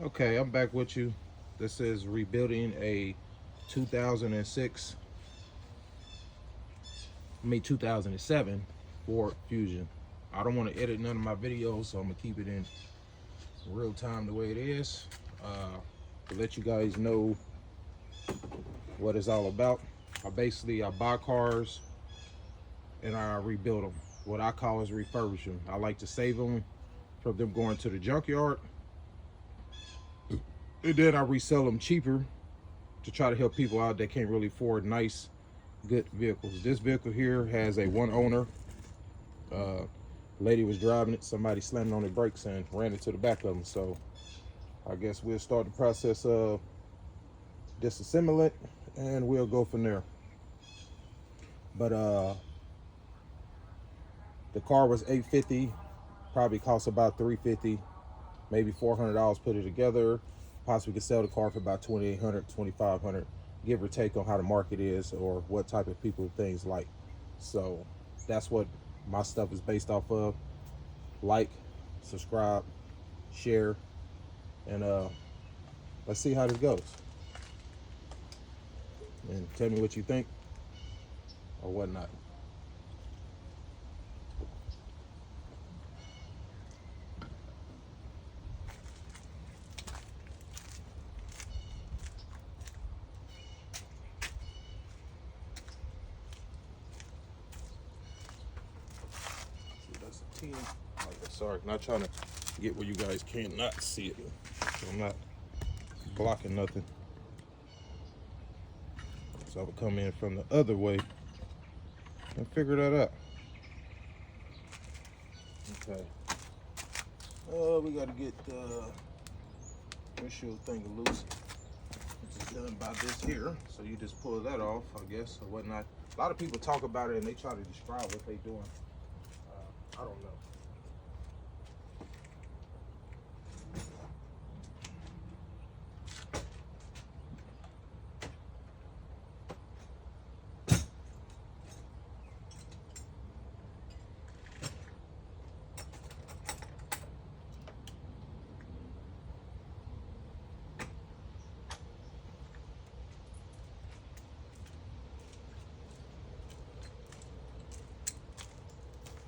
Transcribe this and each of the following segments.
Okay, I'm back with you. This is rebuilding a 2006, 2007 Ford Fusion. I don't want to edit none of my videos, so I'm gonna keep it in real time the way it is. To let you guys know what it's all about. I buy cars and I rebuild them. What I call is refurbish them. I like to save them from them going to the junkyard, and then I resell them cheaper to try to help people out that can't really afford nice, good vehicles. This vehicle here has a one owner. Lady was driving it, somebody slammed on the brakes and ran into the back of them. So I guess we'll start the process of disassembling it and we'll go from there. But the car was $850, probably cost about $350, maybe $400 put it together. Possibly could sell the car for about $2,800, $2,500, give or take on how the market is or what type of people things like. So that's what my stuff is based off of. Like, subscribe, share, and let's see how this goes. And tell me what you think or whatnot. See, that's a 10. Sorry, not trying to get where you guys cannot see it. So I'm not blocking nothing. So I will come in from the other way and figure that out. Okay. We gotta get the windshield thing loose. It's done by this here. So you just pull that off, I guess, or whatnot. A lot of people talk about it and they try to describe what they're doing. I don't know.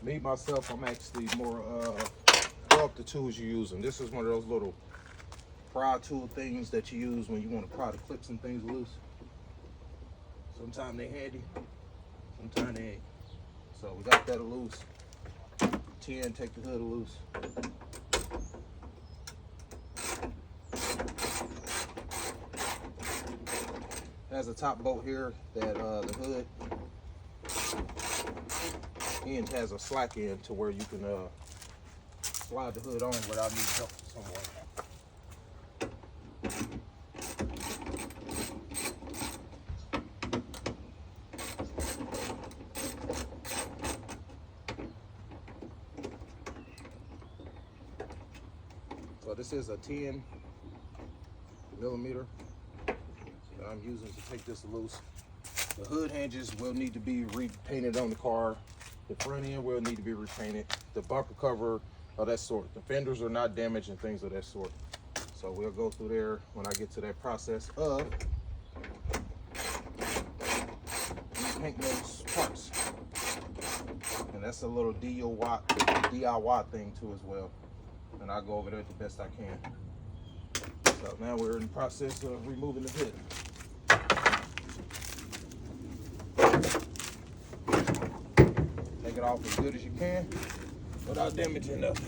Me, myself, I'm actually more up the tools you're using. This is one of those little pry tool things that you use when you want to pry the clips and things loose. Sometimes they handy, sometimes they ain't. So we got that loose. 10, take the hood loose. Has a top bolt here that the hood end has a slack end to where you can slide the hood on without needing help from someone. So this is a 10 millimeter that I'm using to take this loose. The hood hinges will need to be repainted on the car. The front end will need to be repainted. The bumper cover of that sort. The fenders are not damaged and things of that sort. So we'll go through there when I get to that process of paint those parts. And that's a little DIY thing too as well. And I'll go over there the best I can. So now we're in the process of removing the hood. Take it off as good as you can without damaging nothing.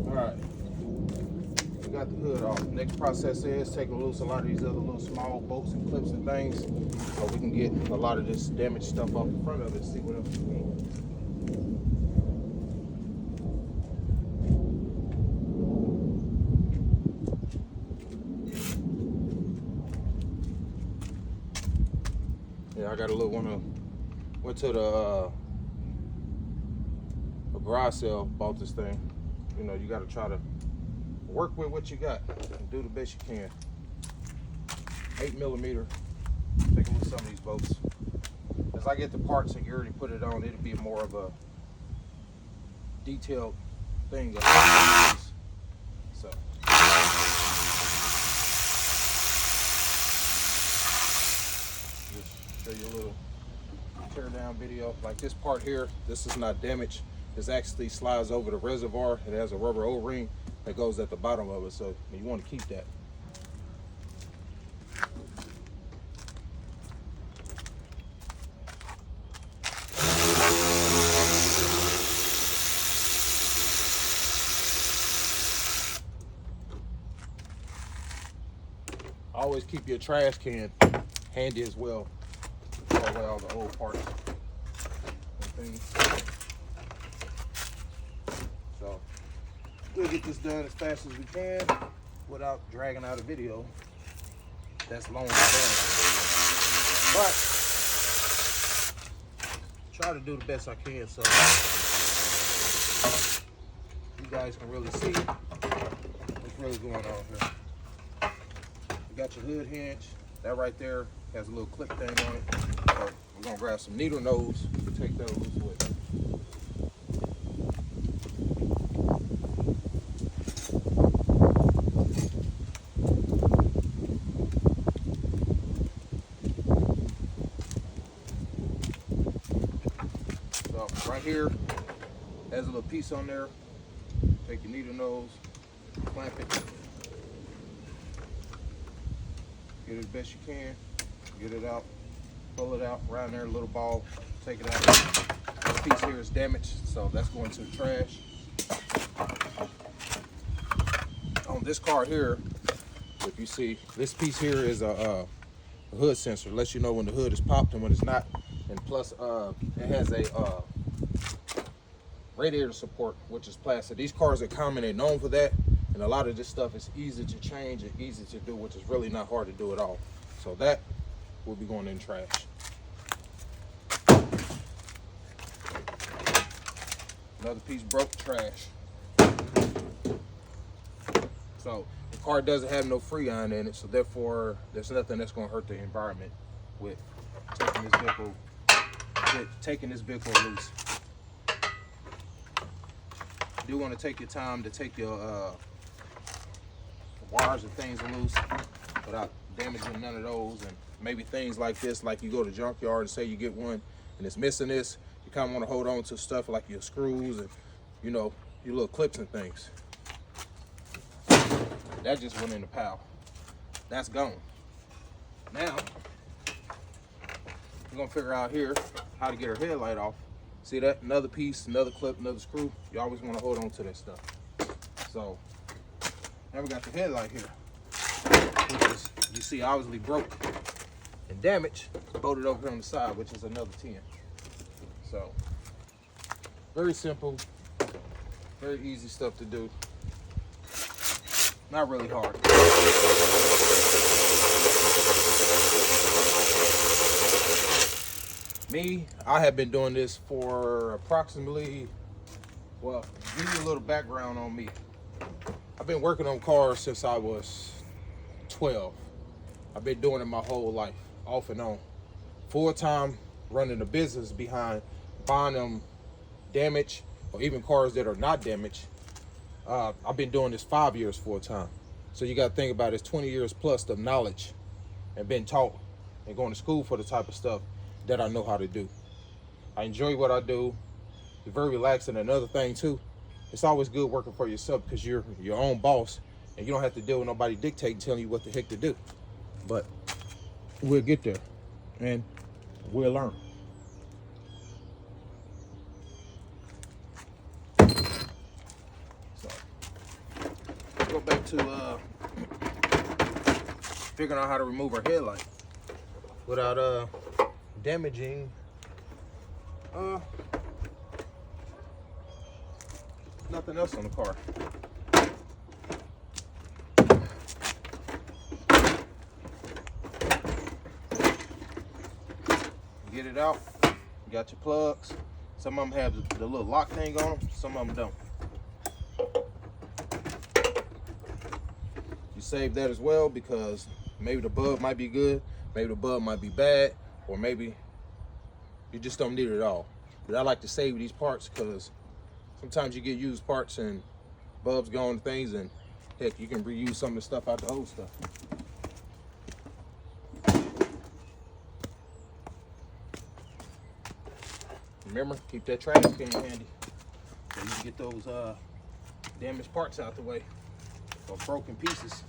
Alright, we got the hood off. Next process is taking loose a lot of these other little small bolts and clips and things so we can get a lot of this damaged stuff off the front of it, see what else we can. Yeah, I got a little one. Went to the a garage sale, bought this thing. You know, you got to try to work with what you got and do the best you can. 8 millimeter. Take a look at some of these bolts. There's As I get the parts and you already put it on, it'll be more of a detailed thing. So just show you a little tear down video. Like this part here, this is not damaged. This actually slides over the reservoir. It has a rubber O-ring that goes at the bottom of it, so you want to keep that. Always keep your trash can handy as well. Throw away all the old parts and things. So we'll get this done as fast as we can without dragging out a video that's long and done. But try to do the best I can so you guys can really see what's really going on here. You got your hood hinge. That right there has a little clip thing on it. So we're gonna grab some needle nose to take those with. So right here has a little piece on there. Take your needle nose, clamp it. Get it as best you can, get it out, pull it out, around there, a little ball, take it out. This piece here is damaged, so that's going to the trash. On this car here, if you see, this piece here is a hood sensor. It lets you know when the hood is popped and when it's not. And plus, it has a radiator support, which is plastic. These cars are common, they're known for that. And a lot of this stuff is easy to change and easy to do, which is really not hard to do at all. So that will be going in trash. Another piece broke, trash. So the car doesn't have no Freon in it, so therefore there's nothing that's going to hurt the environment with taking this vehicle loose. You do want to take your time to take your wires and things loose without damaging none of those. And maybe things like this, like you go to the junkyard and say you get one and it's missing this, you kind of want to hold on to stuff like your screws and, you know, your little clips and things. That just went in the pile. That's gone. Now we're gonna figure out here how to get our headlight off. See that? Another piece, another clip, another screw. You always want to hold on to that stuff. So now we got the headlight here, which is, you see, obviously broke and damaged, bolted over here on the side, which is another 10. So very simple, very easy stuff to do. Not really hard. Me, I have been doing this for approximately, well, give you a little background on me. I've been working on cars since I was 12. I've been doing it my whole life, off and on. Full-time running a business behind buying them damaged, or even cars that are not damaged. I've been doing this 5 years full-time. So you got to think about it, it's 20 years plus of knowledge and been taught and going to school for the type of stuff that I know how to do. I enjoy what I do. It's very relaxing. Another thing too, it's always good working for yourself because you're your own boss and you don't have to deal with nobody dictating, telling you what the heck to do. But we'll get there and we'll learn. So let's go back to figuring out how to remove our headlight without damaging nothing else on the car. Get it out. You got your plugs. Some of them have the little lock thing on them, some of them don't. You save that as well because maybe the bulb might be good, maybe the bulb might be bad, or maybe you just don't need it at all. But I like to save these parts because sometimes you get used parts and bulbs go on things, and heck, you can reuse some of the stuff out the old stuff. Remember, keep that trash can handy so you can get those damaged parts out the way or broken pieces.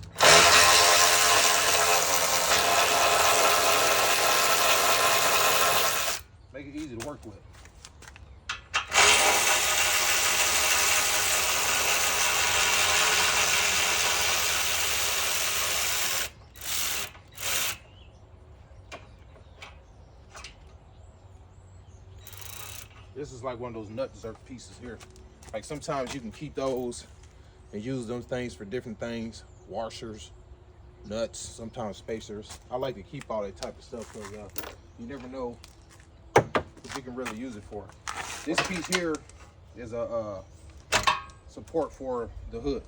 Make it easy to work with. This is like one of those nut dessert pieces here. Like sometimes you can keep those and use those things for different things. Washers, nuts, sometimes spacers. I like to keep all that type of stuff because you never know what you can really use it for. This piece here is a support for the hood.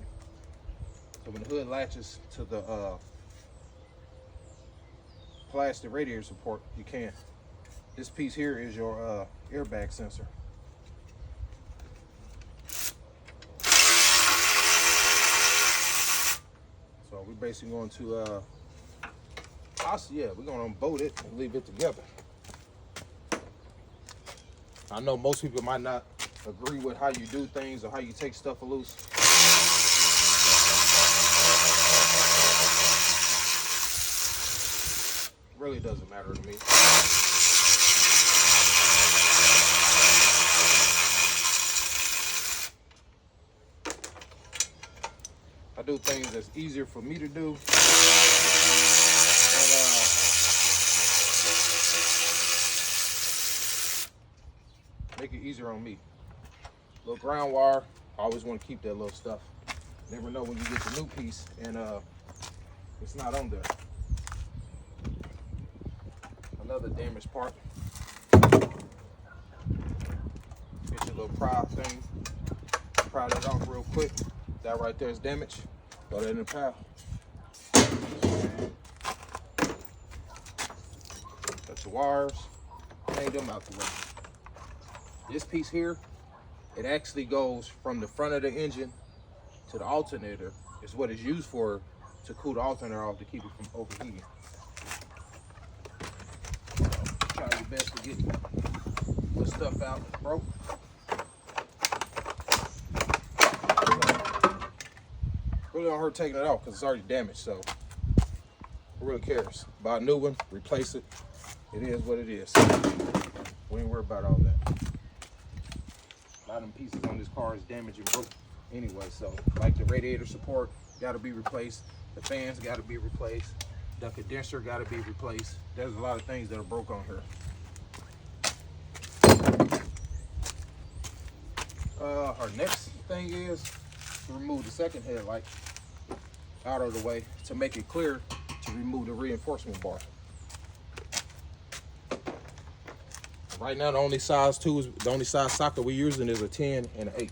So when the hood latches to the plastic radiator support, you can. This piece here is your airbag sensor. So we're basically going to, we're going to unbolt it and leave it together. I know most people might not agree with how you do things or how you take stuff loose. Really doesn't matter to me. I do things that's easier for me to do, and make it easier on me. Little ground wire, I always want to keep that little stuff. Never know when you get the new piece and it's not on there. Another damaged part. Get your little pry thing. Pry that off real quick. That right there is damaged. Throw that in the pile. Got your wires. Hang them out the way. This piece here, it actually goes from the front of the engine to the alternator. It's what it's used for, to cool the alternator off to keep it from overheating. So try your best to get the stuff out that's broke. Really don't hurt taking it off because it's already damaged, so who really cares? Buy a new one, replace it. It is what it is. We ain't worried about all that. A lot of them pieces on this car is damaged and broke anyway, so like the radiator support got to be replaced, the fans got to be replaced, the condenser got to be replaced. There's a lot of things that are broke on here. Our next thing is to remove the second headlight out of the way to make it clear to remove the reinforcement bar. Right now, the only size socket we're using is a 10 and an 8.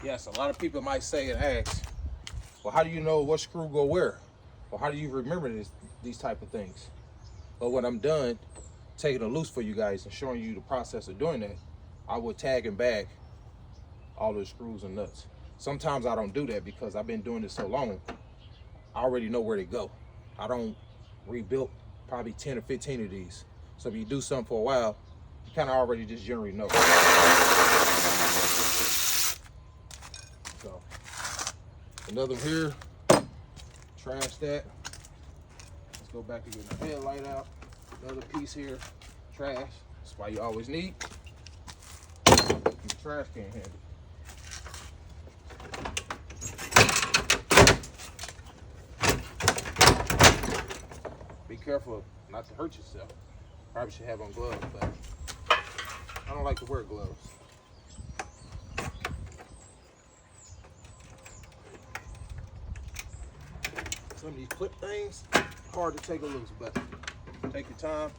Yes, a lot of people might say and ask, well, how do you know what screw go where? Or how do you remember these type of things? But when I'm done taking it loose for you guys and showing you the process of doing that, I will tag and bag all the screws and nuts. Sometimes I don't do that because I've been doing this so long, I already know where they go. I don't rebuild probably 10 or 15 of these. So if you do something for a while, you kind of already just generally know. So, another one here, trash that. Let's go back to getting the headlight out. Another piece here, trash. That's why you always need the trash can handy. Be careful not to hurt yourself. Probably should have on gloves, but I don't like to wear gloves. Some of these clip things, hard to take a loose, but take your time,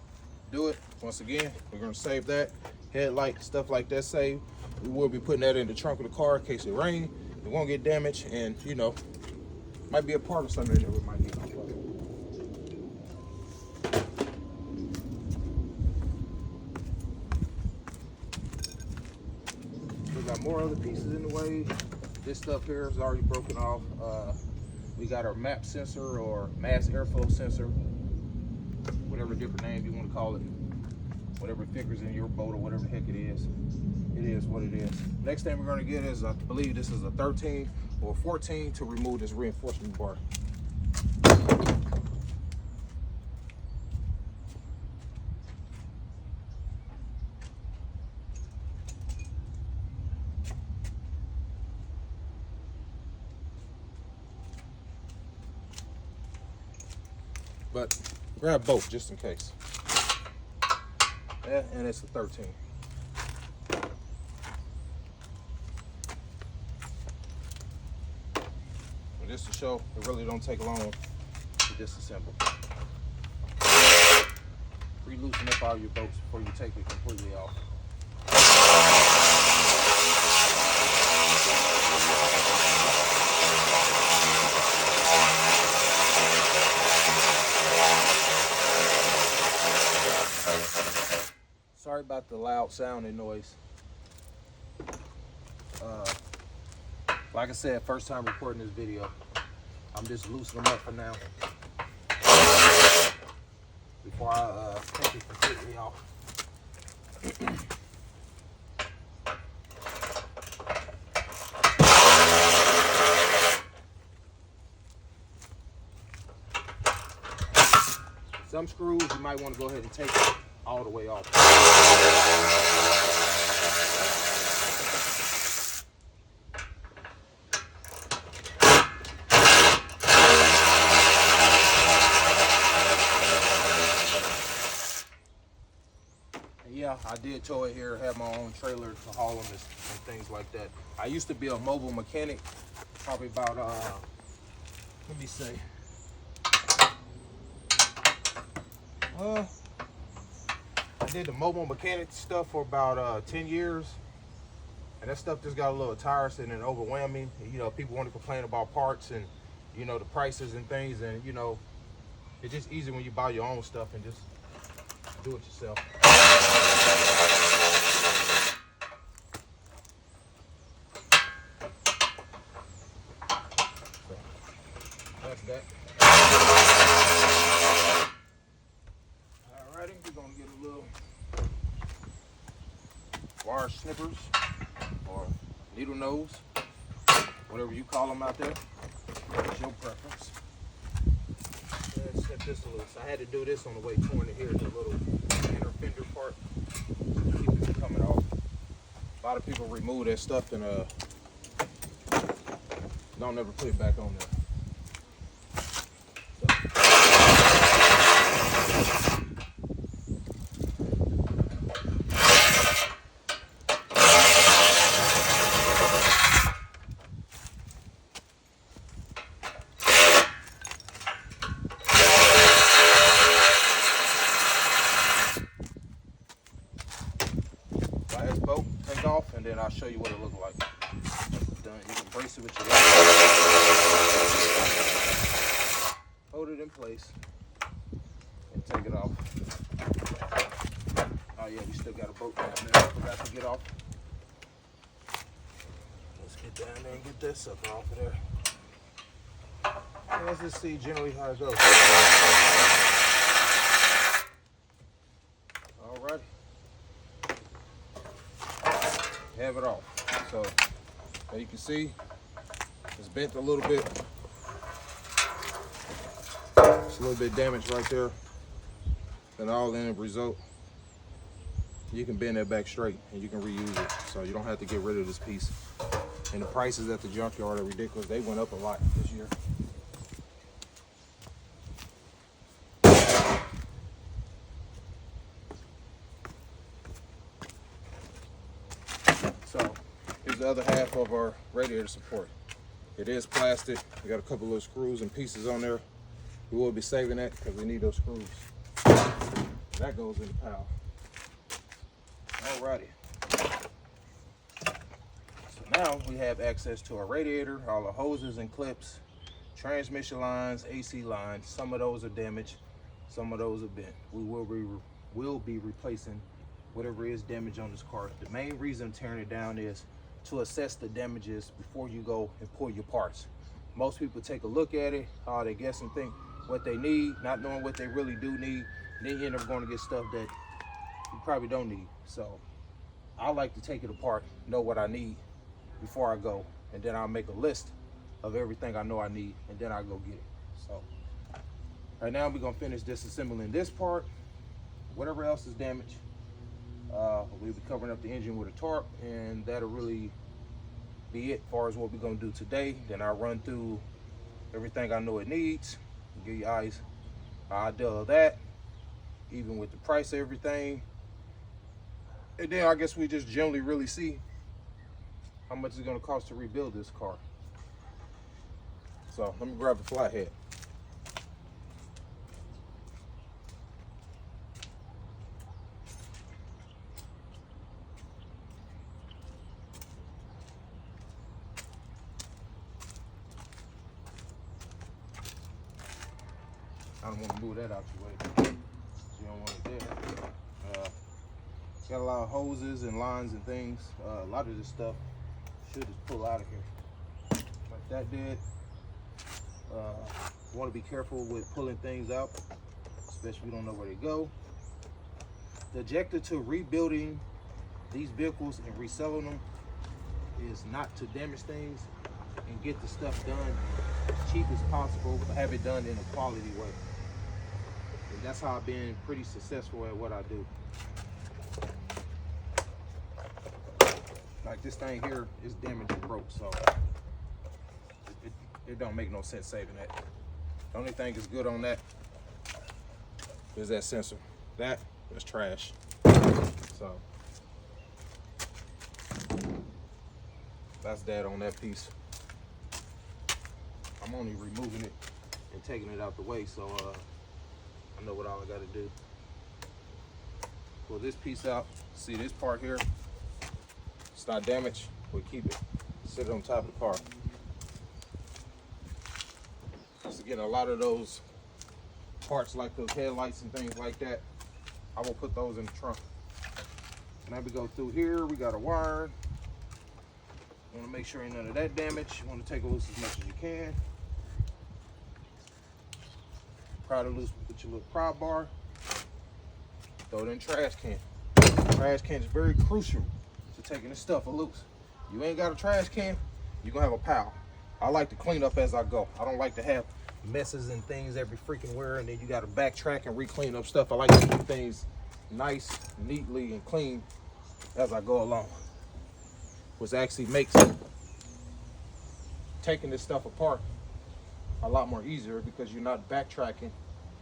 do it. Once again, we're gonna save that. Headlight, stuff like that saved. We will be putting that in the trunk of the car in case it rains. It won't get damaged, and you know, might be a part of something that we might get. We got more other pieces in the way. This stuff here is already broken off. We got our MAP sensor or mass airflow sensor, whatever different name you want to call it, whatever figures in your boat or whatever the heck it is what it is. Next thing we're going to get is, I believe this is a 13 or 14 to remove this reinforcement bar. But grab both just in case. Yeah, and it's a 13. And just to show, it really don't take long to disassemble. Re-loosen up all your bolts before you take it completely off. Sorry about the loud sound and noise. Like I said, first time recording this video. I'm just loosening them up for now before I take it completely off. Some screws you might want to go ahead and take it all the way off. And yeah, I did tow it here, have my own trailer to haul them and things like that. I used to be a mobile mechanic, probably about, let me say, I did the mobile mechanic stuff for about 10 years, and that stuff just got a little tiresome and overwhelming. You know, people want to complain about parts and, you know, the prices and things, and, you know, it's just easy when you buy your own stuff and just do it yourself. So, that's that. Alrighty, we're gonna get a little wire snippers or needle nose, whatever you call them out there. It's your preference. Let's snip this a little. So I had to do this on the way torn it here, the little inner fender part. Keep it from coming off. A lot of people remove that stuff and don't ever put it back on there. Last bolt, take off, and then I'll show you what it looks like. Done. You can brace it with your left. Hold it in place and take it off. Oh yeah, we still got a bolt down there. I forgot to get off. Let's get down there and get that sucker off of there. And let's just see generally how it goes. Alrighty. Have it off. So as you can see, it's bent a little bit. It's a little bit damaged right there. And all in the result, you can bend that back straight and you can reuse it. So you don't have to get rid of this piece. And the prices at the junkyard are ridiculous. They went up a lot this year. So here's the other half of our radiator support. It is plastic. We got a couple of screws and pieces on there. We will be saving that because we need those screws. That goes in the pile. Alrighty. So now we have access to our radiator, all the hoses and clips, transmission lines, AC lines. Some of those are damaged, some of those are bent. We will be replacing whatever is damage on this car. The main reason I'm tearing it down is to assess the damages before you go and pull your parts. Most people take a look at it, they guess and think what they need, not knowing what they really do need. They end up going to get stuff that you probably don't need. So I like to take it apart, know what I need before I go, and then I'll make a list of everything I know I need, and then I'll go get it. So right now we're gonna finish disassembling this part. Whatever else is damaged, we'll be covering up the engine with a tarp, and that'll really be it as far as what we're gonna do today. Then I'll run through everything I know it needs, give you guys an idea of that, even with the price of everything. And then I guess we just generally really see how much it's gonna cost to rebuild this car. So let me grab the flathead. I don't want to move that out your way. You don't want it there. Got a lot of hoses and lines and things. A lot of this stuff should just pull out of here. Like that did. Want to be careful with pulling things out, especially if you don't know where they go. The objective to rebuilding these vehicles and reselling them is not to damage things and get the stuff done as cheap as possible, but have it done in a quality way. And that's how I've been pretty successful at what I do. Like this thing here is damaged and broke, so it don't make no sense saving that. The only thing is good on that is that sensor. That is trash. So that's that on that piece. I'm only removing it and taking it out the way, so I know what all I got to do. Pull this piece out. See this part here? It's not damaged. We keep it. Sit it on top of the car. So again, a lot of those parts, like those headlights and things like that, I will put those in the trunk. Now we go through here. We got a wire. You want to make sure ain't none of that damage. You want to take it loose as much as you can. Pry it loose with your little pry bar. Throw it in the trash can. Trash can is very crucial to taking this stuff loose. You ain't got a trash can, you're gonna have a pile. I like to clean up as I go. I don't like to have messes and things every freaking where, and then you gotta backtrack and re-clean up stuff. I like to keep things nice, neatly, and clean as I go along. Which actually makes taking this stuff apart a lot more easier because you're not backtracking,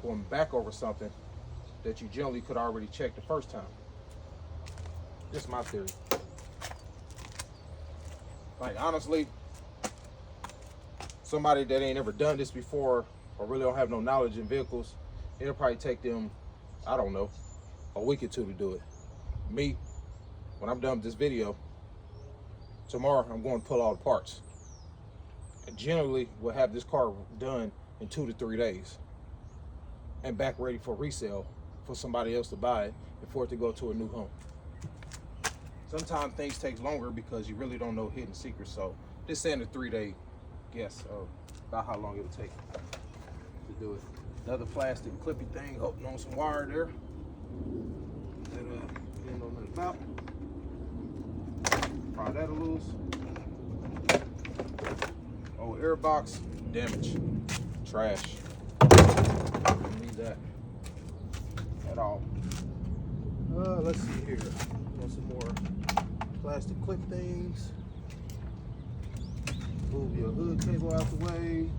going back over something that you generally could already check the first time. Just my theory. Like honestly, somebody that ain't ever done this before or really don't have no knowledge in vehicles, it'll probably take them, I don't know, a week or two to do it. Me, when I'm done with this video, tomorrow I'm going to pull all the parts. And generally we'll have this car done in 2 to 3 days and back ready for resale for somebody else to buy it and for it to go to a new home. Sometimes things take longer because you really don't know hidden secrets. So just saying a 3-day guess of about how long it'll take to do it. Another plastic clippy thing, holding on some wire there that didn't know nothing about. Pry that loose. Oh, air box, damage, trash. Don't need that at all. Let's see here. Got some more plastic clip things. Move your hood cable out the way.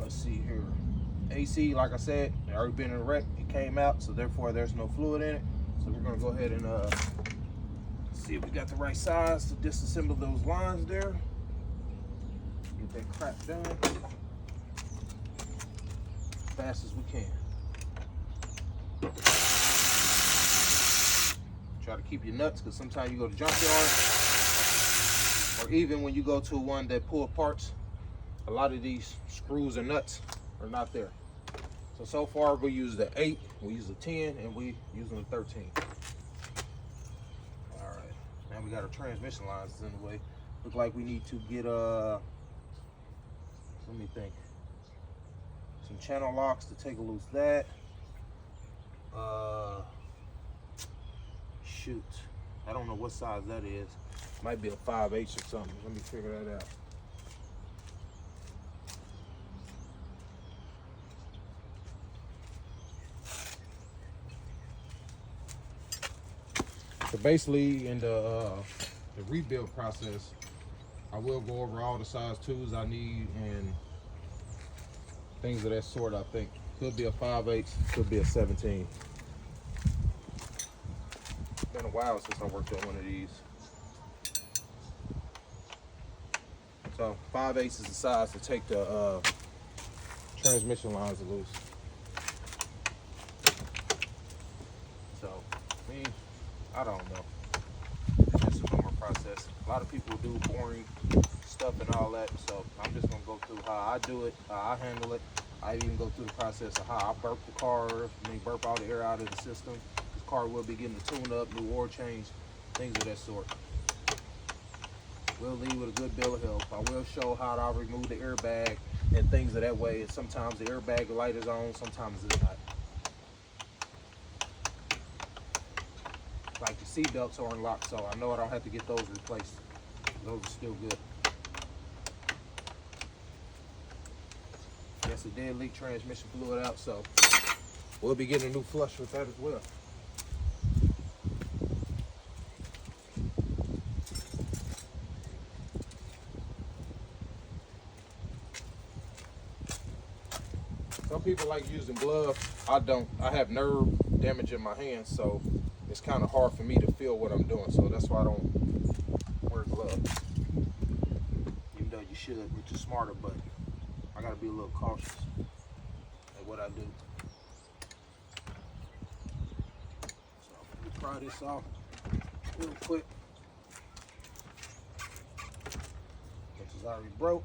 Let's see here. AC, like I said, it already been in a wreck. It came out, so therefore there's no fluid in it. So we're gonna go ahead and see if we got the right size to disassemble those lines there. Get that crap done. fast as we can. Try to keep your nuts, because sometimes you go to junkyard, or even when you go to one that pull parts, a lot of these screws and nuts are not there. So far we use the 8, we use the 10, and we using the 13. All right, now we got our transmission lines in the way. Look like we need to get let me think, some channel locks to take a loose that. Shoot, I don't know what size that is. Might be a 5/8 or something. Let me figure that out. So basically, in the rebuild process, I will go over all the size tools I need and things of that sort. I think could be a 5/8, could be a 17. It's been a while since I worked on one of these. So 5/8 is the size to take the transmission lines loose. So, I don't know. It's just a normal process. A lot of people do boring stuff and all that, so I'm just gonna go through how I do it, how I handle it. I even go through the process of how I burp the car, burp all the air out of the system. This car will be getting a tune-up, new oil change, things of that sort. We'll leave with a good bill of health. I will show how I remove the airbag and things of that way. And sometimes the airbag light is on, sometimes it's not. Like the seat belts are unlocked, so I know I don't have to get those replaced. Those are still good. Yes, it did leak transmission fluid out, so we'll be getting a new flush with that as well. Some people like using gloves. I don't. I have nerve damage in my hands, so it's kind of hard for me to feel what I'm doing. So that's why I don't wear gloves. Even though you should, which is smarter, but I gotta be a little cautious at what I do. So let me pry this off real quick, which is already broke.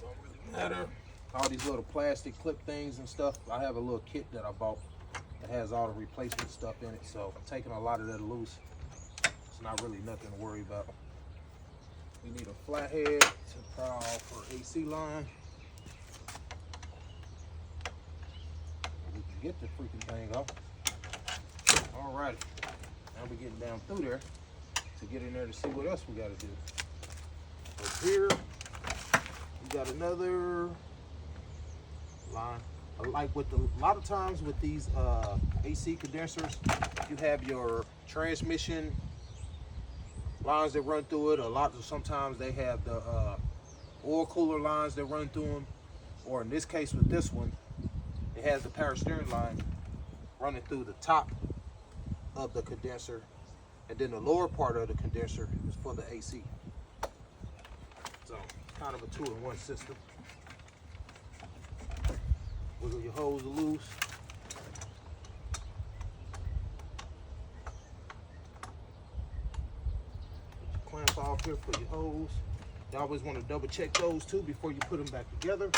Don't really matter. All these little plastic clip things and stuff, I have a little kit that I bought that has all the replacement stuff in it, so I'm taking a lot of that loose. It's not really nothing to worry about. We need a flathead to pry off our AC line. We can get the freaking thing off. Alrighty, now we're getting down through there to get in there to see what else we gotta do. Over here, we got another line. Like with a lot of times with these AC condensers, you have your transmission lines that run through it. Sometimes they have the oil cooler lines that run through them, or in this case with this one, it has the power steering line running through the top of the condenser, and then the lower part of the condenser is for the AC. So kind of a 2-in-1 system. Wiggle your hose loose. Put your clamp off here for your hose. You always want to double check those too before you put them back together.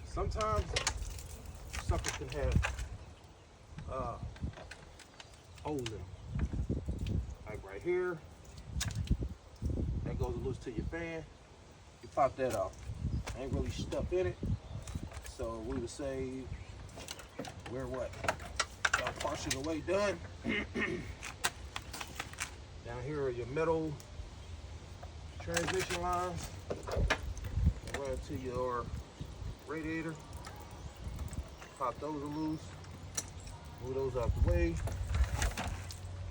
Sometimes suckers can have holes in them. Like right here. That goes loose to your fan. You pop that off. Ain't really stuff in it. So we would say we're what? About partially the way done. Down here are your metal transmission lines. Run to your radiator. Pop those loose. Move those out the way.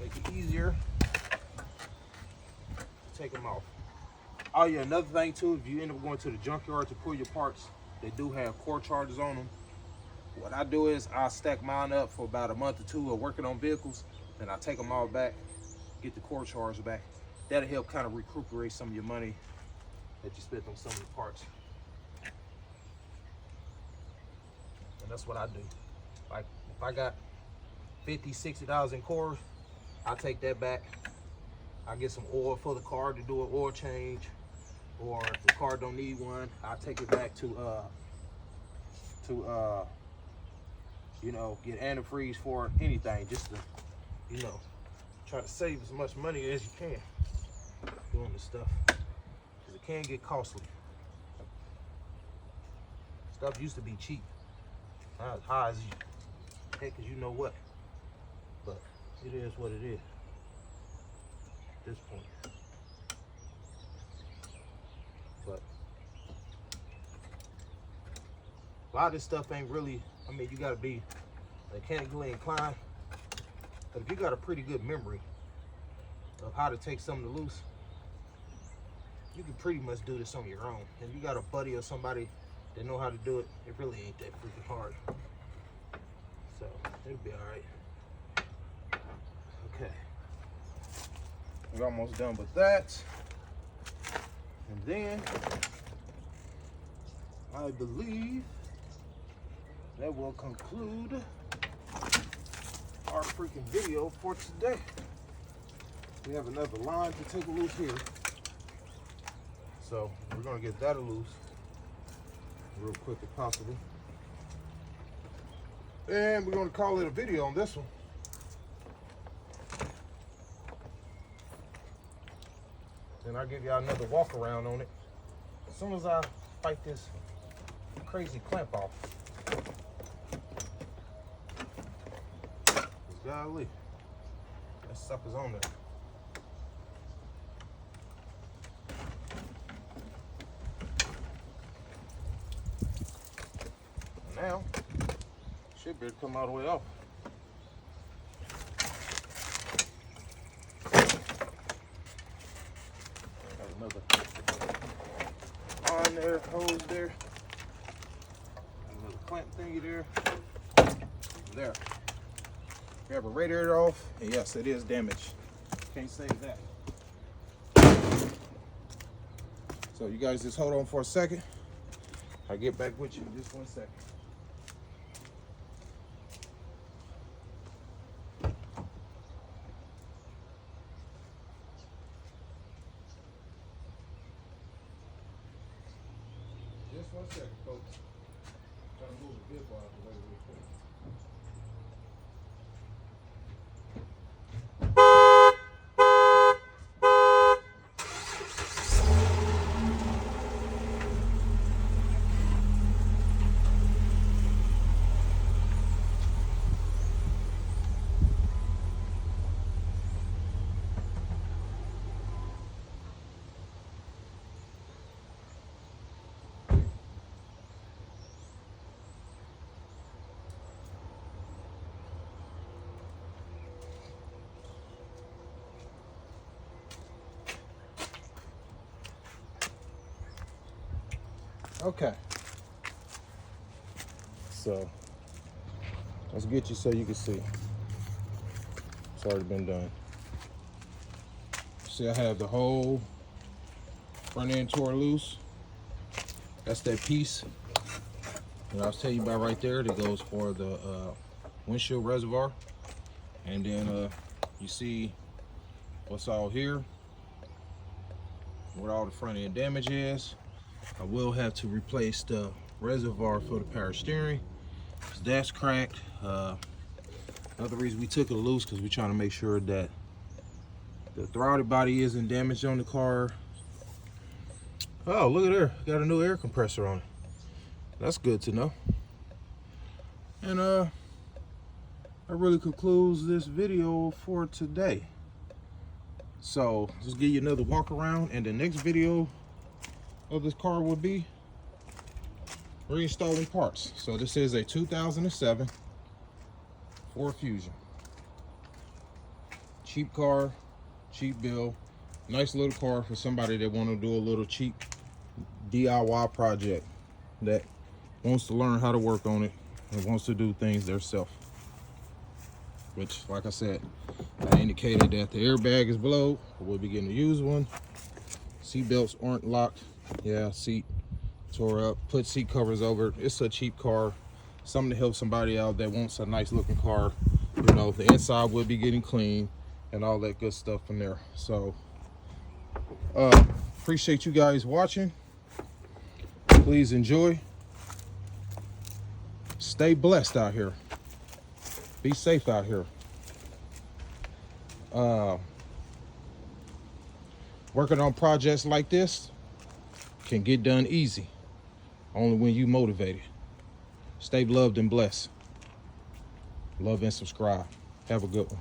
Make it easier to take them off. Oh yeah, another thing too, if you end up going to the junkyard to pull your parts, they do have core charges on them. What I do is I stack mine up for about a month or two of working on vehicles, then I take them all back, get the core charge back. That'll help kind of recuperate some of your money that you spent on some of the parts. And that's what I do. Like if I got $50-$60 in cores, I take that back. I get some oil for the car to do an oil change, or if the car don't need one, I take it back to you know, get antifreeze for anything, just to, you know, try to save as much money as you can doing this stuff, because it can get costly. Stuff used to be cheap, not as high as heck as you know what, but it is what it is at this point. But a lot of this stuff ain't really, I mean, you gotta be mechanically inclined, but if you got a pretty good memory of how to take something loose, you can pretty much do this on your own. If you got a buddy or somebody that know how to do it, it really ain't that freaking hard. So it'll be all right. Okay, we're almost done with that. And then I believe that will conclude our freaking video for today. We have another line to take loose here, so we're gonna get that loose real quick if possible, and we're gonna call it a video on this one. Then I'll give y'all another walk around on it as soon as I fight this crazy clamp off. Golly, that sucker's on there. Now, should be able to come all the way off. Got another line there, hose there. Another clamp thingy there. There. We have a radiator off, and yes, it is damaged. Can't save that. So you guys just hold on for a second. I'll get back with you in just 1 second. Just 1 second, folks. Trying to move the vehicle out of the way real quick. Okay, so let's get you so you can see. It's already been done. See, I have the whole front end tore loose. That's that piece that I was telling you about right there that goes for the windshield reservoir. And then you see what's all here, where all the front end damage is. I will have to replace the reservoir for the power steering, because that's cracked. Another reason we took it loose, because we're trying to make sure that the throttle body isn't damaged on the car. Oh, look at there, got a new air compressor on it. That's good to know. And that really concludes this video for today. So just give you another walk around, and the next video of this car will be reinstalling parts. So this is a 2007 Ford Fusion. Cheap car, cheap bill, nice little car for somebody that want to do a little cheap DIY project, that wants to learn how to work on it and wants to do things themselves. Which, like I said, I indicated that the airbag is below. We'll be getting to use one. Seat belts aren't locked. Yeah, seat tore up. Put seat covers over. It's a cheap car. something to help somebody out that wants a nice looking car. You know, the inside will be getting clean and all that good stuff from there. So appreciate you guys watching. Please enjoy. Stay blessed out here. Be safe out here. Working on projects like this can get done easy only when you motivated. Stay loved and blessed. Love and subscribe. Have a good one.